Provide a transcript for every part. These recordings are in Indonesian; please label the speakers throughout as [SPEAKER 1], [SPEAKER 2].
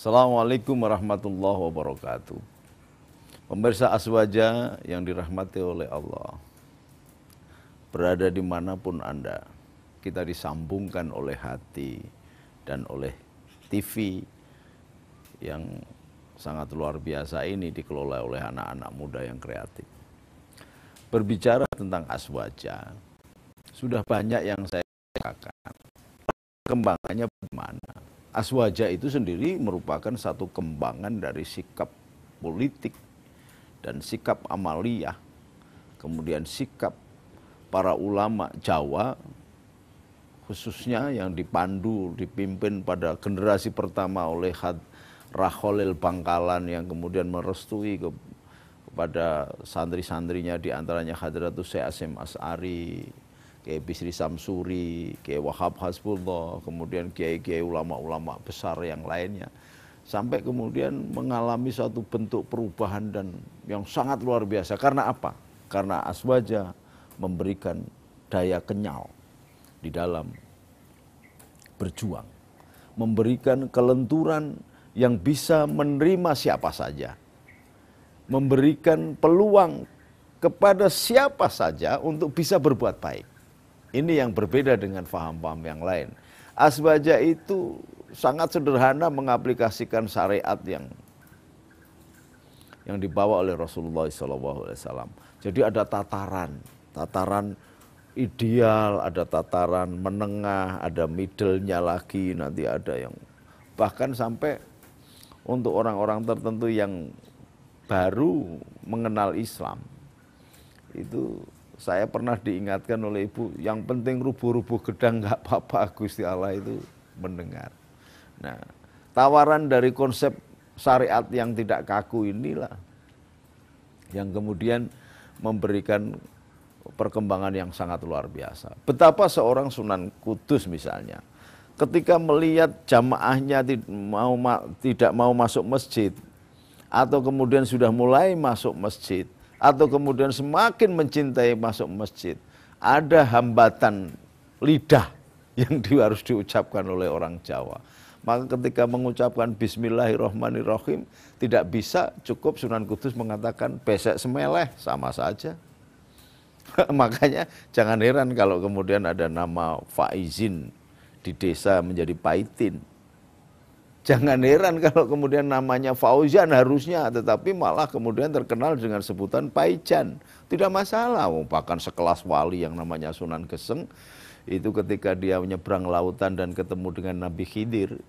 [SPEAKER 1] Assalamualaikum warahmatullahi wabarakatuh. Pemirsa Aswaja yang dirahmati oleh Allah, berada dimanapun Anda, kita disambungkan oleh hati dan oleh TV yang sangat luar biasa ini dikelola oleh anak-anak muda yang kreatif. Berbicara tentang Aswaja, sudah banyak yang saya katakan. Kembangannya bagaimana? Aswaja itu sendiri merupakan satu kembangan dari sikap politik dan sikap amaliyah, kemudian sikap para ulama Jawa, khususnya yang dipimpin pada generasi pertama oleh Rakholil Bangkalan yang kemudian merestui kepada santri-santrinya, diantaranya Hadratus Syekh Hasyim Asy'ari, Kiai Bisri Samsuri, Kiai Wahab Hasbullah, kemudian kiai-kiai ulama-ulama besar yang lainnya, sampai kemudian mengalami suatu bentuk perubahan dan yang sangat luar biasa. Karena apa? Karena Aswaja memberikan daya kenyal di dalam berjuang, memberikan kelenturan yang bisa menerima siapa saja, memberikan peluang kepada siapa saja untuk bisa berbuat baik. Ini yang berbeda dengan paham-paham yang lain. Aswaja itu sangat sederhana mengaplikasikan syariat yang dibawa oleh Rasulullah SAW. Jadi ada tataran ideal, ada tataran menengah, ada middle-nya lagi, nanti ada yang bahkan sampai untuk orang-orang tertentu yang baru mengenal Islam. Itu saya pernah diingatkan oleh ibu, yang penting rubuh-rubuh gedang nggak apa-apa, Gusti Allah itu mendengar. Nah, tawaran dari konsep syariat yang tidak kaku inilah yang kemudian memberikan perkembangan yang sangat luar biasa. Betapa seorang Sunan Kudus misalnya, ketika melihat jamaahnya tidak mau masuk masjid, atau kemudian sudah mulai masuk masjid, atau kemudian semakin mencintai masuk masjid, ada hambatan lidah yang harus diucapkan oleh orang Jawa. Maka ketika mengucapkan Bismillahirrahmanirrahim, tidak bisa cukup Sunan Kudus mengatakan besek semeleh, sama saja. Makanya jangan heran kalau kemudian ada nama Faizin di desa menjadi Paitin. Jangan heran kalau kemudian namanya Fauzan harusnya, tetapi malah kemudian terkenal dengan sebutan Paijan. Tidak masalah, bahkan sekelas wali yang namanya Sunan Geseng, itu ketika dia menyeberang lautan dan ketemu dengan Nabi Khidir,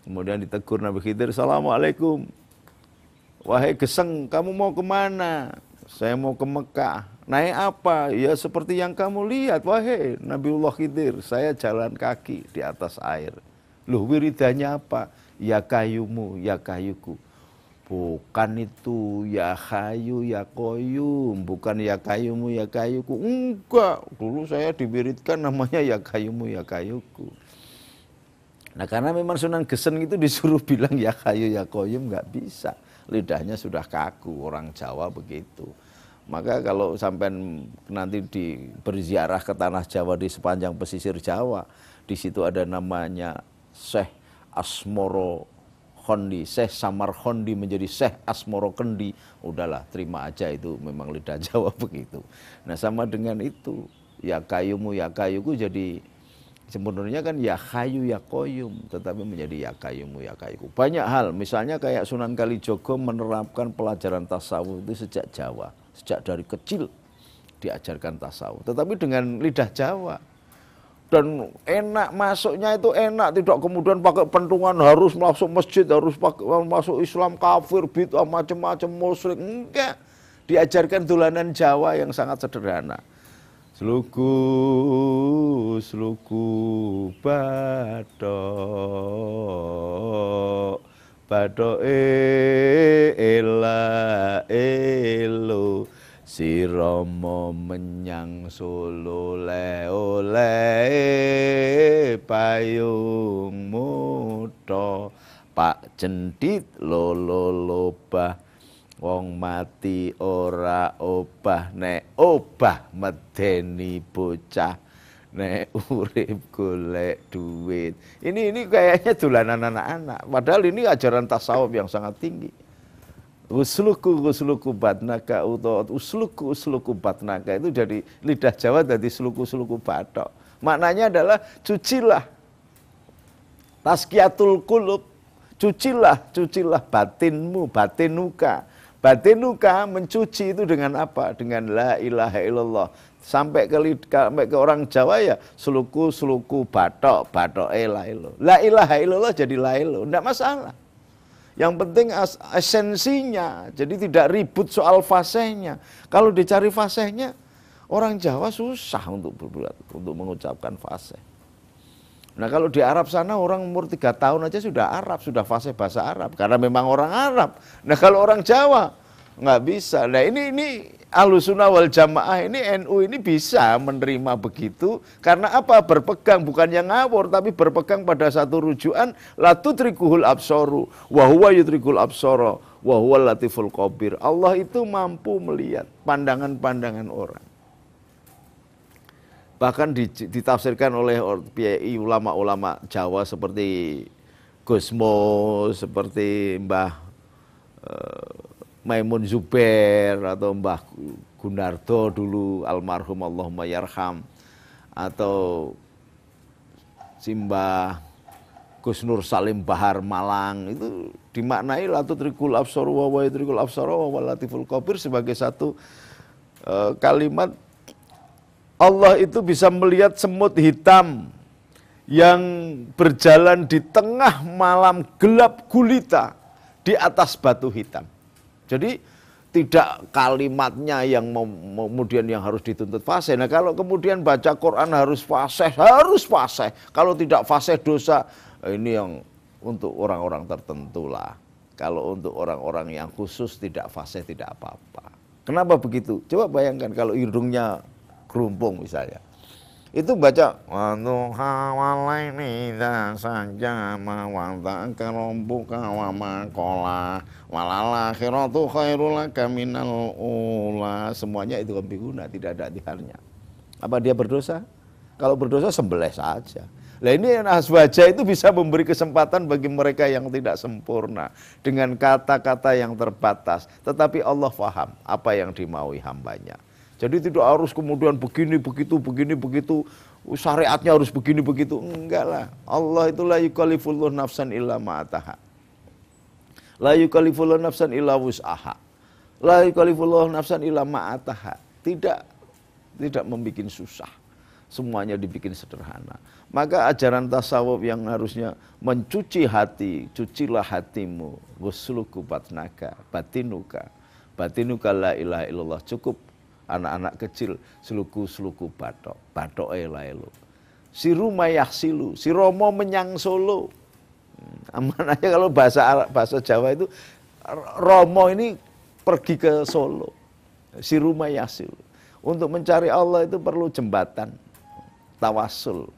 [SPEAKER 1] kemudian ditegur Nabi Khidir, Assalamualaikum, wahai Geseng, kamu mau kemana? Saya mau ke Mekah. Naik apa? Ya seperti yang kamu lihat, wahai Nabiullah Khidir, saya jalan kaki di atas air. Loh, wiridannya apa? Ya kayumu, ya kayuku. Bukan itu ya kayu, ya koyum. Bukan ya kayumu, ya kayuku. Enggak, dulu saya diwiridkan namanya ya kayumu, ya kayuku. Nah, karena memang Sunan Geseng itu disuruh bilang ya kayu, ya koyum, nggak bisa. Lidahnya sudah kaku, orang Jawa begitu. Maka kalau sampai nanti berziarah ke tanah Jawa di sepanjang pesisir Jawa, di situ ada namanya Syekh Asmoro Khondi, Syekh Samar Khondi menjadi Syekh Asmoro Kendi, udahlah terima aja, itu memang lidah Jawa begitu. Nah, sama dengan itu, ya kayumu ya kayuku, jadi sebenarnya kan ya kayu ya koyum, tetapi menjadi ya kayumu ya kayuku. Banyak hal, misalnya kayak Sunan Kalijogo menerapkan pelajaran tasawuf itu sejak Jawa, sejak dari kecil diajarkan tasawuf, tetapi dengan lidah Jawa. Dan enak, masuknya itu enak, tidak kemudian pakai pentungan harus masuk masjid, harus masuk Islam, kafir, bid'ah, macam-macam, musyrik. Enggak, diajarkan dolanan Jawa yang sangat sederhana. Sluku, sluku, badok ela elo, si Romo menyang Solo oleh payung muto, Pak Cendit lolo lobah, wong mati ora obah, nek obah medeni bocah, nek urip golek duit. Ini kayaknya dolanan anak-anak. Padahal ini ajaran tasawuf yang sangat tinggi. Usluku batnaka utawa usluku batnaka itu dari lidah Jawa dari sluku batok. Maknanya adalah cucilah tazkiyatul qulub, cucilah batinmu, batinuka. Batinuka mencuci itu dengan apa? Dengan la ilaha illallah. Sampai ke orang Jawa ya sluku batok la ilah. La ilaha illallah jadi la ilah, enggak masalah. Yang penting esensinya, jadi tidak ribut soal fasihnya. Kalau dicari fasihnya, orang Jawa susah untuk mengucapkan fasih. Nah kalau di Arab sana orang umur 3 tahun aja sudah Arab, sudah fasih bahasa Arab, karena memang orang Arab. Nah kalau orang Jawa nggak bisa. Nah ini Ahlussunnah wal Jamaah ini NU ini bisa menerima begitu karena apa? Berpegang bukan yang ngawur tapi berpegang pada satu rujukan la tudrikuhul absaru wa huwa yudrikul absara wa huwal latiful khabir. Allah itu mampu melihat pandangan-pandangan orang. Bahkan ditafsirkan oleh ulama-ulama Jawa seperti Gusmo, seperti Mbah Maimun Zubair atau Mbah Gunardo dulu almarhum Allahumma yarham, atau Simbah Gus Nur Salim Bahar Malang, itu dimaknai la tudrikul absar wa huwa yudrikul absar wa huwal latiful khabir sebagai satu kalimat Allah itu bisa melihat semut hitam yang berjalan di tengah malam gelap gulita di atas batu hitam. Jadi tidak kalimatnya yang kemudian yang harus dituntut fasih. Nah kalau kemudian baca Quran harus fasih. Kalau tidak fasih dosa, ini yang untuk orang-orang tertentu lah. Kalau untuk orang-orang yang khusus tidak fasih tidak apa-apa. Kenapa begitu? Coba bayangkan kalau hidungnya kerumpung misalnya. Itu baca Waduhawalaini saja mawanta kerombuka wa makola walalakhiratu khairulaka minal ula. Semuanya itu ambiguna, tidak ada artinya. Apa dia berdosa? Kalau berdosa sembelih saja. Nah ini Azwaja itu bisa memberi kesempatan bagi mereka yang tidak sempurna dengan kata-kata yang terbatas. Tetapi Allah faham apa yang dimaui hambanya. Jadi tidak harus kemudian begini, begitu, syariatnya harus begini, begitu. Enggak lah. Allah itu la yukallifullahu nafsan illa ma'ataha. La yukallifullahu nafsan illa wus'aha. La yukallifullahu nafsan illa ma'ataha. Tidak membuat susah. Semuanya dibikin sederhana. Maka ajaran tasawuf yang harusnya mencuci hati, cucilah hatimu. Ghusluku batnaka, batinuka. Batinuka la ilaha illallah. Cukup anak-anak kecil seluku batok elaelu. Si rumayah silu, si romo menyang Solo. Aman aja kalau bahasa Jawa itu romo ini pergi ke Solo. Si rumayah silu. Untuk mencari Allah itu perlu jembatan, tawasul.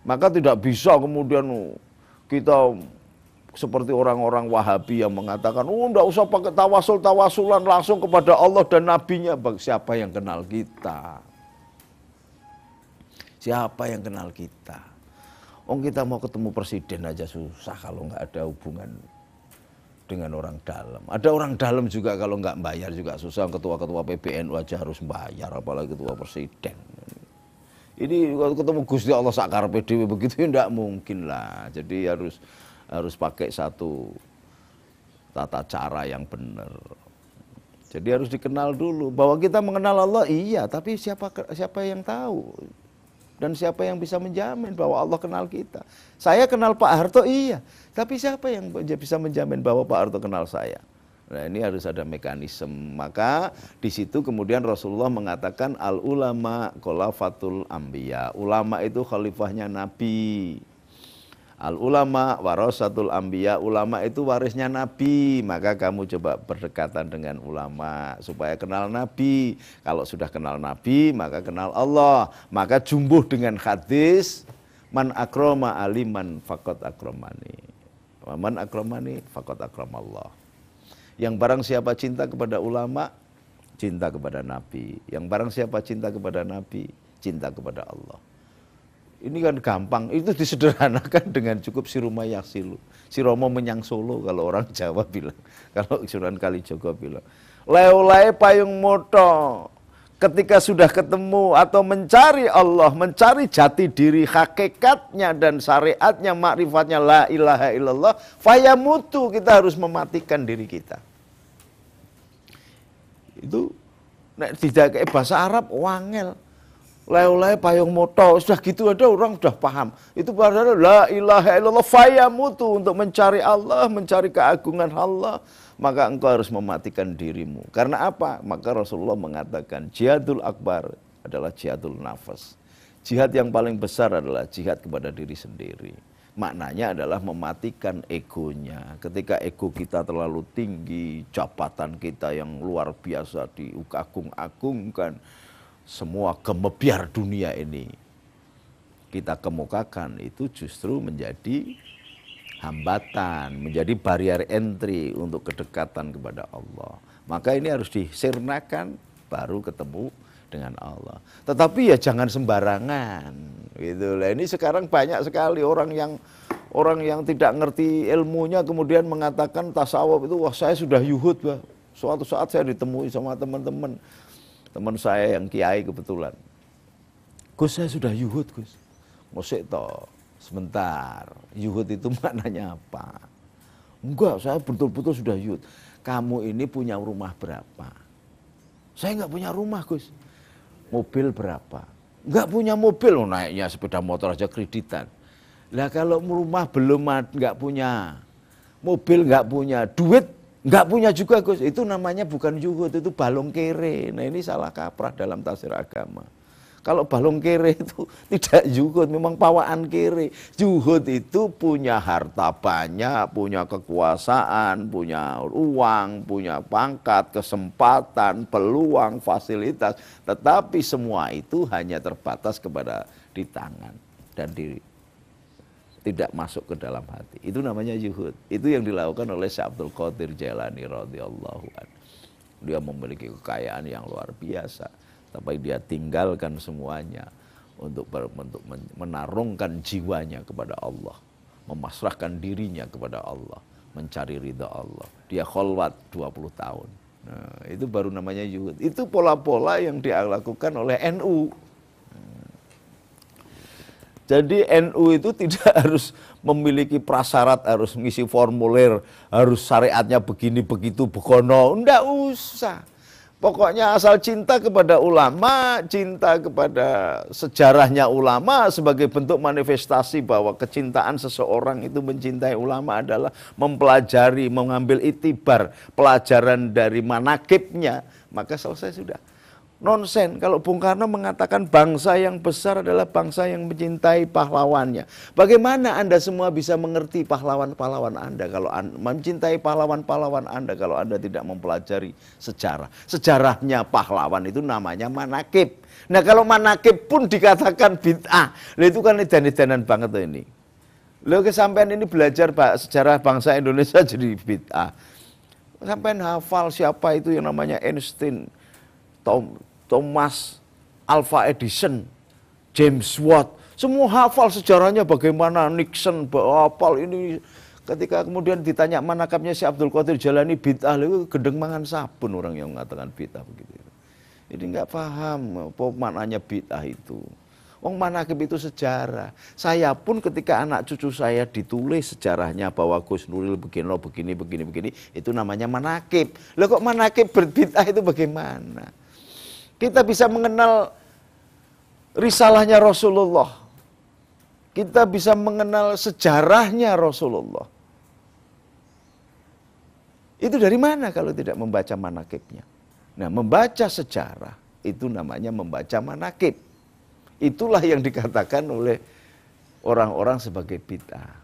[SPEAKER 1] Maka tidak bisa kemudian kita seperti orang-orang Wahabi yang mengatakan, enggak usah pakai tawasulan langsung kepada Allah dan Nabi-Nya. Siapa yang kenal kita? Siapa yang kenal kita? Kita mau ketemu presiden aja susah kalau nggak ada hubungan dengan orang dalam. Ada orang dalam juga kalau nggak bayar juga susah. Ketua-ketua PBNU aja harus bayar, apalagi ketua presiden. Ini ketemu Gusti Allah sakarepe dhewe begitu enggak mungkin lah. Jadi harus pakai satu tata cara yang benar. Jadi harus dikenal dulu bahwa kita mengenal Allah iya, tapi siapa yang tahu dan siapa yang bisa menjamin bahwa Allah kenal kita? Saya kenal Pak Harto iya, tapi siapa yang bisa menjamin bahwa Pak Harto kenal saya? Nah ini harus ada mekanisme. Maka di situ kemudian Rasulullah mengatakan al ulama khulafatul anbiya. Ulama itu khalifahnya Nabi. Al ulama warasatul anbiya, ulama itu warisnya Nabi. Maka kamu coba berdekatan dengan ulama supaya kenal Nabi. Kalau sudah kenal Nabi, maka kenal Allah. Maka jumbuh dengan hadis man akrama aliman faqad akramani. Man akramani faqad akramallah. Yang barang siapa cinta kepada ulama, cinta kepada Nabi. Yang barang siapa cinta kepada Nabi, cinta kepada Allah. Ini kan gampang, itu disederhanakan dengan cukup siruma yaksilu. Siromo menyang Solo kalau orang Jawa bilang. Kalau Sunan Kalijaga bilang. Leolai payung moto. Ketika sudah ketemu atau mencari Allah, mencari jati diri, hakikatnya dan syariatnya, makrifatnya la ilaha illallah, fayamutu, kita harus mematikan diri kita. Itu tidak kayak bahasa Arab, wangel. Leo-leo payung moto, sudah gitu ada orang sudah paham. Itu padahal la ilaha illallah fayamutu, untuk mencari Allah, mencari keagungan Allah, maka engkau harus mematikan dirimu. Karena apa? Maka Rasulullah mengatakan jihadul akbar adalah jihadul nafas. Jihad yang paling besar adalah jihad kepada diri sendiri. Maknanya adalah mematikan egonya. Ketika ego kita terlalu tinggi, jabatan kita yang luar biasa diagung-agungkan, semua gemebiar dunia ini kita kemukakan, itu justru menjadi hambatan, menjadi barrier entry untuk kedekatan kepada Allah. Maka ini harus disirnakan baru ketemu dengan Allah. Tetapi ya jangan sembarangan gitu lah. Ini sekarang banyak sekali orang yang tidak ngerti ilmunya kemudian mengatakan tasawuf itu, wah saya sudah yuhud, wah. Suatu saat saya ditemui sama teman saya yang kiai kebetulan. Gus, saya sudah yuhud, Gus. Mosek toh, sebentar. Yuhud itu maknanya apa? Enggak, saya betul-betul sudah yuhud. Kamu ini punya rumah berapa? Saya enggak punya rumah, Gus. Mobil berapa? Enggak punya mobil, naiknya sepeda motor aja kreditan. Lah kalau rumah belum enggak punya, mobil enggak punya, duit enggak punya juga, Gus, itu namanya bukan yuhud, itu balong kere. Nah ini salah kaprah dalam tafsir agama. Kalau balong kere itu tidak yuhud, memang pawaan kere. Yuhud itu punya harta banyak, punya kekuasaan, punya uang, punya pangkat, kesempatan, peluang, fasilitas. Tetapi semua itu hanya terbatas kepada di tangan dan diri. Tidak masuk ke dalam hati. Itu namanya yuhud. Itu yang dilakukan oleh Syekh Abdul Qadir Jailani radhiyallahu anhu. Dia memiliki kekayaan yang luar biasa, tapi dia tinggalkan semuanya untuk menarungkan jiwanya kepada Allah, memasrahkan dirinya kepada Allah, mencari ridha Allah. Dia kholwat 20 tahun. Nah, itu baru namanya yuhud. Itu pola-pola yang dilakukan oleh NU. Jadi NU itu tidak harus memiliki prasyarat, harus mengisi formulir, harus syariatnya begini, begitu, begono. Enggak usah. Pokoknya asal cinta kepada ulama, cinta kepada sejarahnya ulama sebagai bentuk manifestasi bahwa kecintaan seseorang itu mencintai ulama adalah mempelajari, mengambil itibar, pelajaran dari manakibnya, maka selesai sudah. Nonsen kalau Bung Karno mengatakan bangsa yang besar adalah bangsa yang mencintai pahlawannya. Bagaimana Anda semua bisa mengerti pahlawan-pahlawan Anda kalau mencintai pahlawan-pahlawan Anda kalau Anda tidak mempelajari sejarah. Sejarahnya pahlawan itu namanya manakib. Nah kalau manakib pun dikatakan bid'ah, itu kan edan-edanan banget tuh ini. Lalu kesampean ini belajar sejarah bangsa Indonesia jadi bid'ah. Sampean hafal siapa itu yang namanya Einstein, Thomas Alva Edison, James Watt, semua hafal sejarahnya bagaimana Nixon, hafal ini. Ketika kemudian ditanya manakibnya si Abdul Qadir Jailani bid'ah, itu gendeng mangan sabun orang yang mengatakan bid'ah begitu. Jadi nggak paham apa maknanya bid'ah itu. Wong manakib itu sejarah. Saya pun ketika anak cucu saya ditulis sejarahnya bahwa Gus Nuril begini, itu namanya manakib. Loh kok manakib berbid'ah itu bagaimana? Kita bisa mengenal risalahnya Rasulullah. Kita bisa mengenal sejarahnya Rasulullah. Itu dari mana kalau tidak membaca manakibnya? Nah, membaca sejarah itu namanya membaca manakib. Itulah yang dikatakan oleh orang-orang sebagai bid'ah.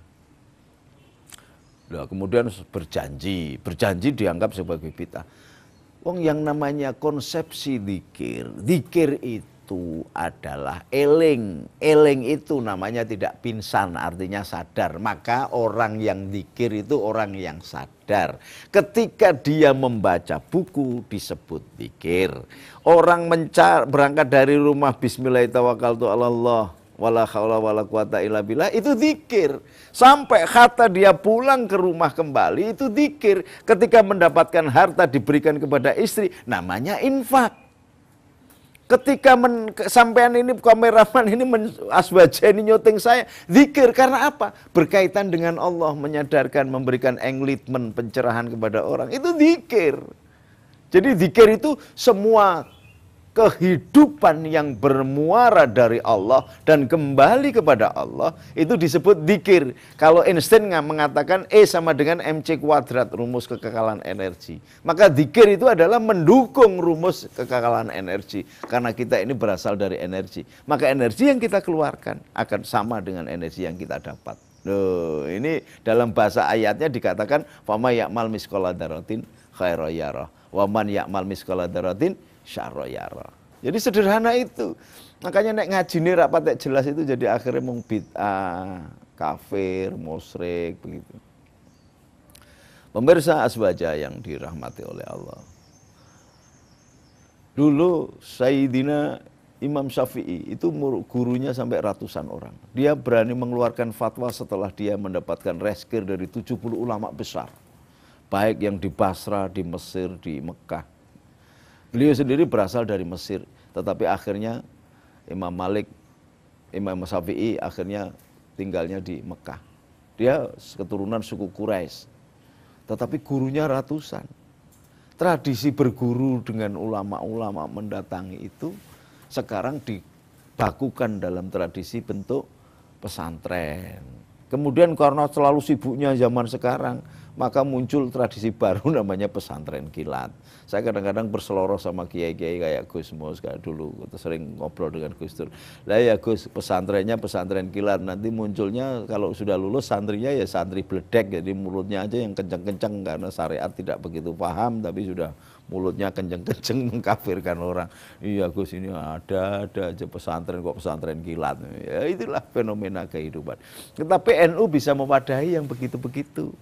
[SPEAKER 1] Nah, kemudian berjanji dianggap sebagai bid'ah. Wong yang namanya konsepsi zikir itu adalah eling. Eling itu namanya tidak pingsan, artinya sadar. Maka orang yang zikir itu orang yang sadar. Ketika dia membaca buku disebut zikir. Orang berangkat dari rumah bismillahirrahmanirrahim wala haula wala quwata illa billah itu zikir. Sampai kata dia pulang ke rumah kembali itu zikir. Ketika mendapatkan harta diberikan kepada istri namanya infak. Ketika sampean ini kameraman ini asbaja ini nyuting saya zikir karena apa? Berkaitan dengan Allah, menyadarkan, memberikan enlightenment, pencerahan kepada orang. Itu zikir. Jadi zikir itu semua kehidupan yang bermuara dari Allah dan kembali kepada Allah itu disebut zikir. Kalau Einstein mengatakan E sama dengan MC kuadrat, rumus kekekalan energi. Maka zikir itu adalah mendukung rumus kekekalan energi. Karena kita ini berasal dari energi. Maka energi yang kita keluarkan akan sama dengan energi yang kita dapat. Loh, ini dalam bahasa ayatnya dikatakan fama ya'mal misqala dzarratin khairan yarah wa man ya'mal misqala dzarratin syarra yarah. Jadi sederhana itu. Makanya nek ngajine ra patek jelas itu jadi akhirnya mung bid'ah, kafir, musyrik begitu. Pemirsa asbaja yang dirahmati oleh Allah. Dulu Sayyidina Imam Syafi'i itu gurunya sampai ratusan orang. Dia berani mengeluarkan fatwa setelah dia mendapatkan reskir dari 70 ulama besar. Baik yang di Basra, di Mesir, di Mekah. Beliau sendiri berasal dari Mesir, tetapi akhirnya Imam Malik, Imam Syafi'i akhirnya tinggalnya di Mekah. Dia keturunan suku Quraisy, tetapi gurunya ratusan. Tradisi berguru dengan ulama-ulama mendatangi itu sekarang dibakukan dalam tradisi bentuk pesantren. Kemudian karena terlalu sibuknya zaman sekarang, maka muncul tradisi baru namanya pesantren kilat. Saya kadang-kadang berseloroh sama kiai-kiai kayak Gus Mus kayak dulu, sering ngobrol dengan Gus Dur. Lah ya Gus, pesantrennya pesantren kilat, nanti munculnya kalau sudah lulus santrinya ya santri bledek, jadi mulutnya aja yang kenceng-kenceng karena syariat tidak begitu paham, tapi sudah mulutnya kenceng-kenceng mengkafirkan orang. Iya Gus, ini ada aja pesantren kok pesantren kilat. Ya itulah fenomena kehidupan. Tetapi NU bisa mewadahi yang begitu-begitu.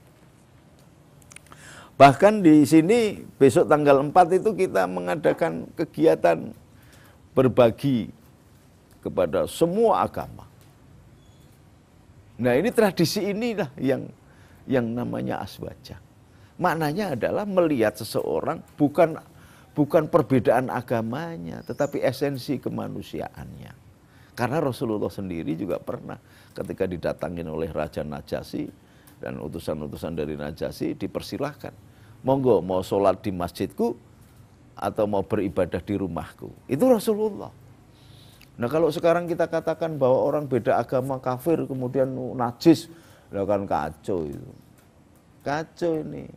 [SPEAKER 1] Bahkan di sini besok tanggal 4 itu kita mengadakan kegiatan berbagi kepada semua agama. Nah ini tradisi inilah yang namanya aswaja. Maknanya adalah melihat seseorang bukan perbedaan agamanya, tetapi esensi kemanusiaannya. Karena Rasulullah sendiri juga pernah ketika didatangin oleh Raja Najasyi dan utusan-utusan dari Najasyi dipersilahkan. Monggo mau sholat di masjidku atau mau beribadah di rumahku. Itu Rasulullah. Nah kalau sekarang kita katakan bahwa orang beda agama kafir kemudian najis, lah kan kacau itu. Kacau ini.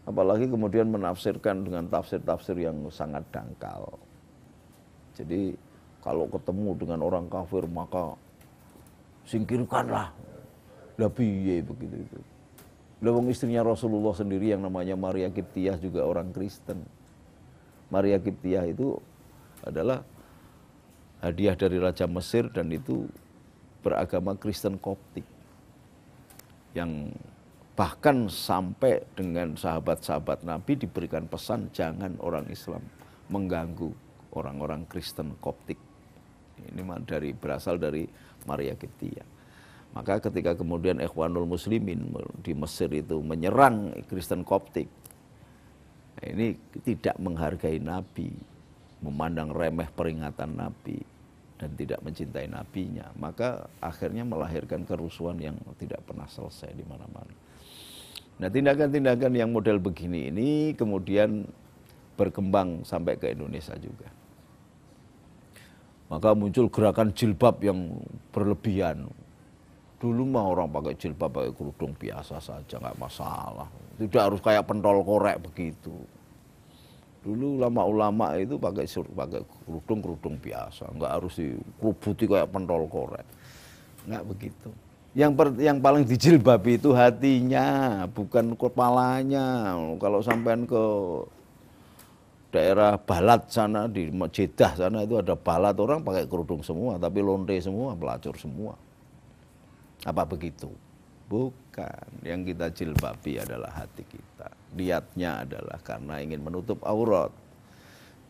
[SPEAKER 1] Apalagi kemudian menafsirkan dengan tafsir-tafsir yang sangat dangkal. Jadi kalau ketemu dengan orang kafir maka singkirkanlah. Lah piye begitu itu. Lewong istrinya Rasulullah sendiri yang namanya Maria Kiptiyah juga orang Kristen. Maria Kiptiyah itu adalah hadiah dari Raja Mesir dan itu beragama Kristen Koptik. Yang bahkan sampai dengan sahabat-sahabat Nabi diberikan pesan jangan orang Islam mengganggu orang-orang Kristen Koptik. Ini berasal dari Maria Kiptiyah. Maka ketika kemudian Ikhwanul Muslimin di Mesir itu menyerang Kristen Koptik, ini tidak menghargai Nabi, memandang remeh peringatan Nabi, dan tidak mencintai Nabinya. Maka akhirnya melahirkan kerusuhan yang tidak pernah selesai di mana-mana. Nah tindakan-tindakan yang model begini ini kemudian berkembang sampai ke Indonesia juga. Maka muncul gerakan jilbab yang berlebihan. Dulu mah orang pakai jilbab, pakai kerudung biasa saja, nggak masalah. Tidak harus kayak pentol korek begitu. Dulu ulama-ulama itu pakai kerudung biasa, nggak harus dikerubuti kayak pentol korek. Nggak begitu. Yang paling dijilbabi itu hatinya, bukan kepalanya. Kalau sampean ke daerah Balat sana, di Jeddah sana itu ada Balat, orang pakai kerudung semua, tapi lonte semua, pelacur semua. Apa begitu? Bukan. Yang kita jilbabi adalah hati kita. Niatnya adalah karena ingin menutup aurat.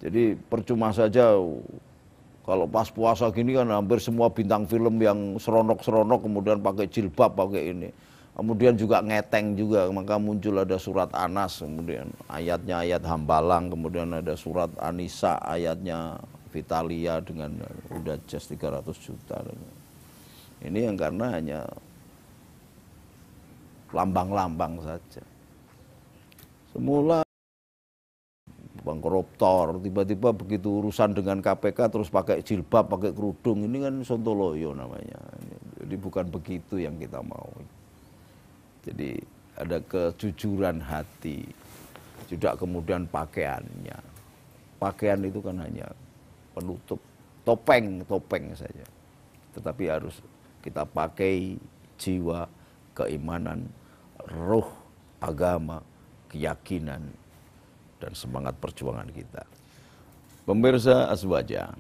[SPEAKER 1] Jadi percuma saja kalau pas puasa gini kan hampir semua bintang film yang seronok-seronok kemudian pakai jilbab, pakai ini. Kemudian juga ngeteng juga, maka muncul ada surat Anas, kemudian ayatnya ayat Hambalang, kemudian ada surat Anisa, ayatnya Vitalia dengan udah just 300 juta. Ini yang karena hanya lambang-lambang saja. Semula bang koruptor, tiba-tiba begitu urusan dengan KPK terus pakai jilbab, pakai kerudung, ini kan sontoloyo namanya. Jadi bukan begitu yang kita mau. Jadi ada kejujuran hati, tidak kemudian pakaiannya. Pakaian itu kan hanya penutup, topeng saja. Tetapi harus kita pakai jiwa, keimanan, roh, agama, keyakinan, dan semangat perjuangan kita. Pemirsa Aswaja,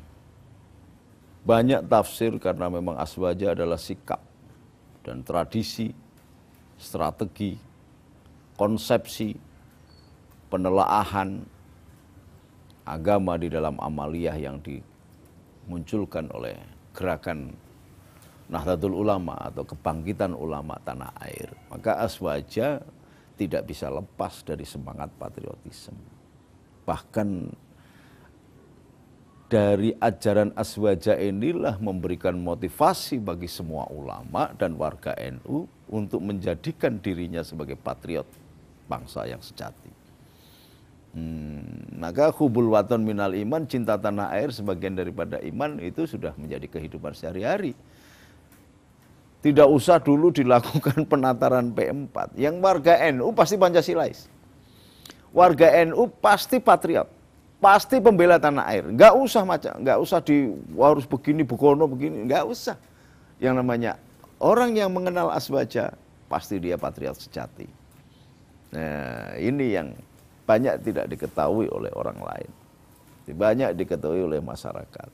[SPEAKER 1] banyak tafsir karena memang Aswaja adalah sikap dan tradisi, strategi, konsepsi, penelaahan agama di dalam amaliyah yang dimunculkan oleh gerakan Nahdlatul Ulama atau kebangkitan ulama tanah air. Maka Aswaja tidak bisa lepas dari semangat patriotisme. Bahkan dari ajaran Aswaja inilah memberikan motivasi bagi semua ulama dan warga NU untuk menjadikan dirinya sebagai patriot bangsa yang sejati. Maka hubul waton minal iman, cinta tanah air sebagian daripada iman, itu sudah menjadi kehidupan sehari-hari. Tidak usah dulu dilakukan penataran P4. Yang warga NU pasti Pancasilais. Warga NU pasti patriot. Pasti pembela tanah air. Enggak usah harus begini, begono begini, enggak usah. Yang namanya orang yang mengenal Aswaja pasti dia patriot sejati. Nah, ini yang banyak tidak diketahui oleh orang lain. Banyak diketahui oleh masyarakat.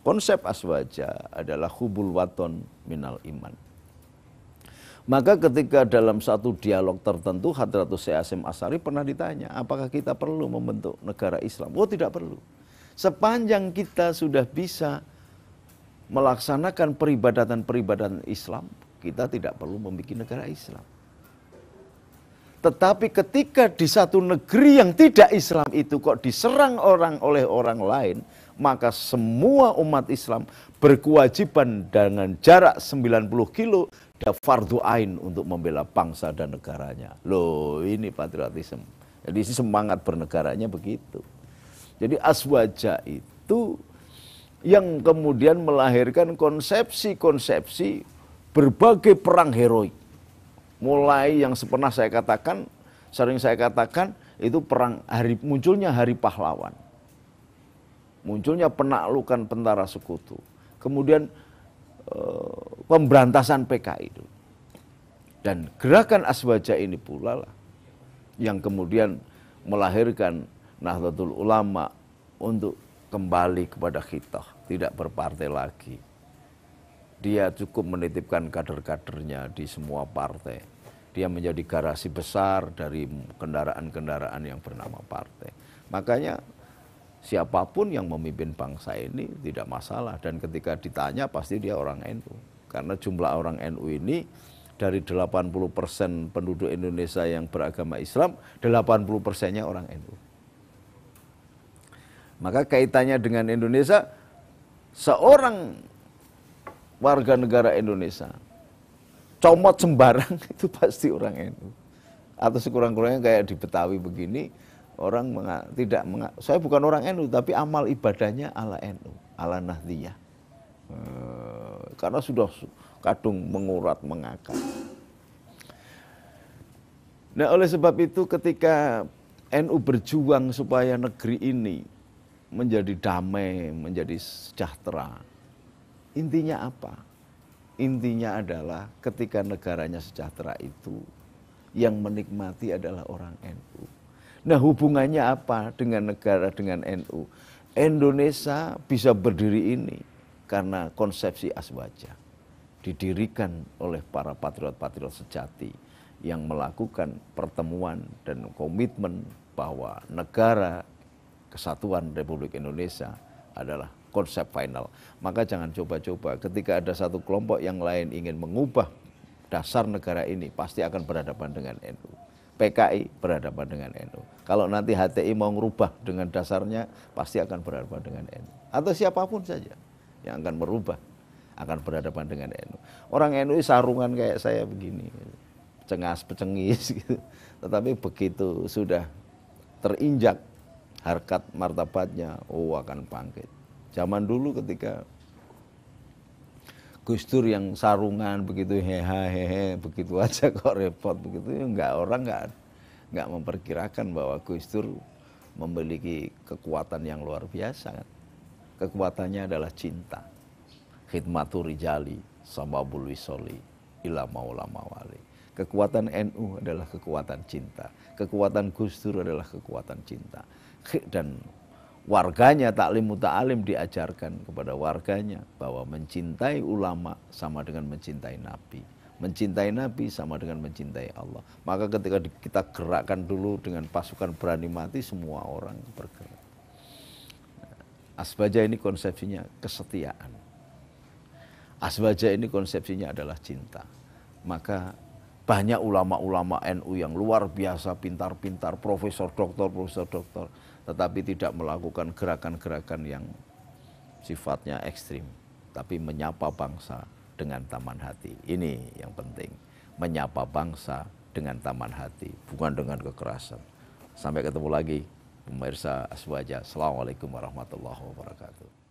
[SPEAKER 1] Konsep Aswaja adalah hubul waton minal iman. Maka ketika dalam satu dialog tertentu Hadratus Syekh Hasyim Asy'ari pernah ditanya, apakah kita perlu membentuk negara Islam? Oh, tidak perlu. Sepanjang kita sudah bisa melaksanakan peribadatan Islam, kita tidak perlu membuat negara Islam. Tetapi ketika di satu negeri yang tidak Islam itu kok diserang oleh orang lain, maka semua umat Islam berkewajiban dengan jarak 90 kilo ada fardu ain untuk membela bangsa dan negaranya. Loh, ini patriotisme. Jadi semangat bernegaranya begitu. Jadi Aswaja itu yang kemudian melahirkan konsepsi-konsepsi berbagai perang heroik. Mulai yang pernah sering saya katakan, itu perang munculnya Hari Pahlawan. Munculnya penaklukan tentara sekutu. Kemudian pemberantasan PKI itu. Dan gerakan Aswaja ini pula lah yang kemudian melahirkan Nahdlatul Ulama untuk kembali kepada khitah, tidak berpartai lagi. Dia cukup menitipkan kader-kadernya di semua partai. Dia menjadi garasi besar dari kendaraan-kendaraan yang bernama partai. Makanya siapapun yang memimpin bangsa ini tidak masalah, dan ketika ditanya pasti dia orang NU. Karena jumlah orang NU ini dari 80% penduduk Indonesia yang beragama Islam, 80%-nya orang NU. Maka kaitannya dengan Indonesia, seorang warga negara Indonesia comot sembarang itu pasti orang NU. Atau sekurang-kurangnya kayak di Betawi begini, orang saya bukan orang NU, tapi amal ibadahnya ala NU, ala Nahdliyah. Karena sudah kadung mengurat, mengakar. Nah, oleh sebab itu ketika NU berjuang supaya negeri ini menjadi damai, menjadi sejahtera, intinya apa? Intinya adalah ketika negaranya sejahtera itu, yang menikmati adalah orang NU. Nah, hubungannya apa dengan negara, dengan NU? Indonesia bisa berdiri ini karena konsepsi Aswaja. Didirikan oleh para patriot-patriot sejati yang melakukan pertemuan dan komitmen bahwa negara kesatuan Republik Indonesia adalah konsep final. Maka jangan coba-coba ketika ada satu kelompok yang lain ingin mengubah dasar negara ini, pasti akan berhadapan dengan NU. PKI berhadapan dengan NU. Kalau nanti HTI mau merubah dengan dasarnya, pasti akan berhadapan dengan NU. Atau siapapun saja yang akan merubah, akan berhadapan dengan NU. Orang NU sarungan kayak saya begini, cengas pecengis gitu. Tetapi begitu sudah terinjak harkat martabatnya, akan bangkit. Zaman dulu ketika Gus Dur yang sarungan begitu hehe begitu aja kok repot begitu, orang nggak memperkirakan bahwa Gus Dur memiliki kekuatan yang luar biasa kan. Kekuatannya adalah cinta. Khidmatur rijali sababul wisoli ila maula mawali. Kekuatan NU adalah kekuatan cinta. Kekuatan Gus Dur adalah kekuatan cinta. Dan warganya taklim muta'alim diajarkan kepada warganya bahwa mencintai ulama sama dengan mencintai Nabi. Mencintai Nabi sama dengan mencintai Allah. Maka ketika kita gerakkan dulu dengan pasukan berani mati, semua orang bergerak. Asbaja ini konsepsinya kesetiaan. Asbaja ini konsepsinya adalah cinta. Maka banyak ulama-ulama NU yang luar biasa, pintar-pintar, profesor doktor, tetapi tidak melakukan gerakan-gerakan yang sifatnya ekstrim, tapi menyapa bangsa dengan taman hati. Ini yang penting, menyapa bangsa dengan taman hati, bukan dengan kekerasan. Sampai ketemu lagi, pemirsa Aswaja. Assalamualaikum warahmatullahi wabarakatuh.